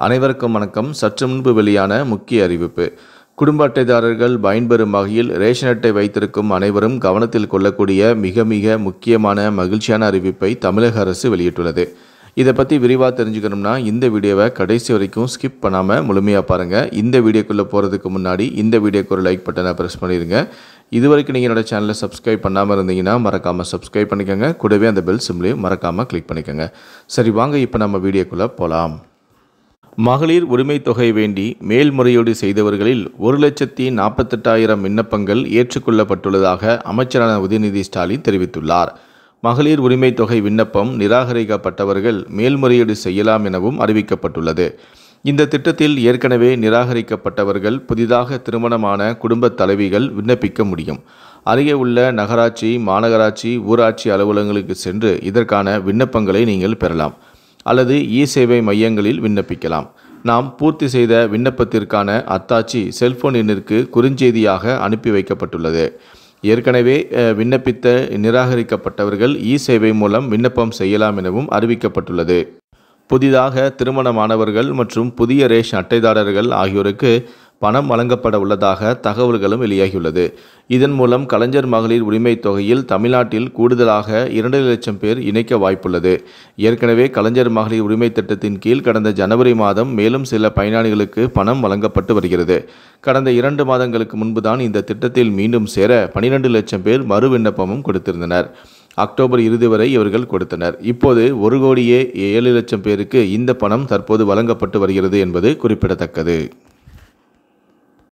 அனைவருக்கும் வணக்கம். சற்று முன்பு வெளியான முக்கிய அறிவிப்பு. குடும்ப அட்டைதாரர்கள் பயன்பெறும் வகையில் ரேஷன் அட்டை வைத்திருக்கும் அனைவரும் கவனத்தில் கொள்ளக்கூடிய மிக மிக முக்கியமான மகிழ்ச்சியான அறிவிப்பை தமிழக அரசு வெளியிட்டுள்ளது. இதை பற்றி விரிவாக தெரிஞ்சுக்கணும்னா இந்த வீடியோவை கடைசி வரைக்கும் ஸ்கிப் பண்ணாமல் முழுமையாக பாருங்கள். இந்த வீடியோக்குள்ளே போகிறதுக்கு முன்னாடி இந்த வீடியோக்கு ஒரு லைக் பட்டனை ப்ரெஸ் பண்ணிடுங்க. இது வரைக்கும் நீங்கள் என்னோட சேனலை சப்ஸ்கிரைப் பண்ணாமல் இருந்தீங்கன்னா மறக்காமல் சப்ஸ்கிரைப் பண்ணிக்கோங்க. கூடவே அந்த பெல் சிம்லையும் மறக்காமல் கிளிக் பண்ணிக்கோங்க. சரி, வாங்க இப்போ நம்ம வீடியோக்குள்ளே போகலாம். மகளிர் உரிமை தொகை வேண்டி மேல்முறையீடு செய்தவர்களில் 1,48,000 விண்ணப்பங்கள் ஏற்றுக்கொள்ளப்பட்டுள்ளதாக அமைச்சரான உதயநிதி ஸ்டாலின் தெரிவித்துள்ளார். மகளிர் உரிமை தொகை விண்ணப்பம் நிராகரிக்கப்பட்டவர்கள் மேல்முறையீடு செய்யலாம் எனவும் அறிவிக்கப்பட்டுள்ளது. இந்த திட்டத்தில் ஏற்கனவே நிராகரிக்கப்பட்டவர்கள் புதிதாக திருமணமான குடும்ப தலைவிகள் விண்ணப்பிக்க முடியும். அருகே உள்ள நகராட்சி, மாநகராட்சி, ஊராட்சி அலுவலகங்களுக்கு சென்று இதற்கான விண்ணப்பங்களை நீங்கள் பெறலாம் அல்லது இ-சேவை மையங்களில் விண்ணப்பிக்கலாம். நாம் பூர்த்தி செய்த விண்ணப்பத்திற்கான அத்தாட்சி செல்போன் எண்ணிற்கு குறுஞ்செய்தியாக அனுப்பி வைக்கப்பட்டுள்ளது. ஏற்கனவே விண்ணப்பித்த நிராகரிக்கப்பட்டவர்கள் இ-சேவை மூலம் விண்ணப்பம் செய்யலாம் எனவும் அறிவிக்கப்பட்டுள்ளது. புதிதாக திருமணமானவர்கள் மற்றும் புதிய ரேஷன் அட்டைதாரர்கள் ஆகியோருக்கு பணம் வழங்கப்பட உள்ளதாக தகவல்களும் வெளியாகியுள்ளது. இதன் மூலம் கலைஞர் மகளிர் உரிமை தொகையில் தமிழ்நாட்டில் கூடுதலாக 2 லட்சம் பேர் இணைக்க வாய்ப்புள்ளது. ஏற்கனவே கலைஞர் மகளிர் உரிமை திட்டத்தின் கீழ் கடந்த ஜனவரி மாதம் மேலும் சில பயனாளிகளுக்கு பணம் வழங்கப்பட்டு வருகிறது. கடந்த 2 மாதங்களுக்கு முன்புதான் இந்த திட்டத்தில் மீண்டும் சேர 12 லட்சம் பேர் மறு விண்ணப்பமும் கொடுத்திருந்தனர். அக்டோபர் இறுதி வரை இவர்கள் கொடுத்தனர். இப்போது 1,07,00,000 பேருக்கு இந்த பணம் தற்போது வழங்கப்பட்டு வருகிறது என்பது குறிப்பிடத்தக்கது.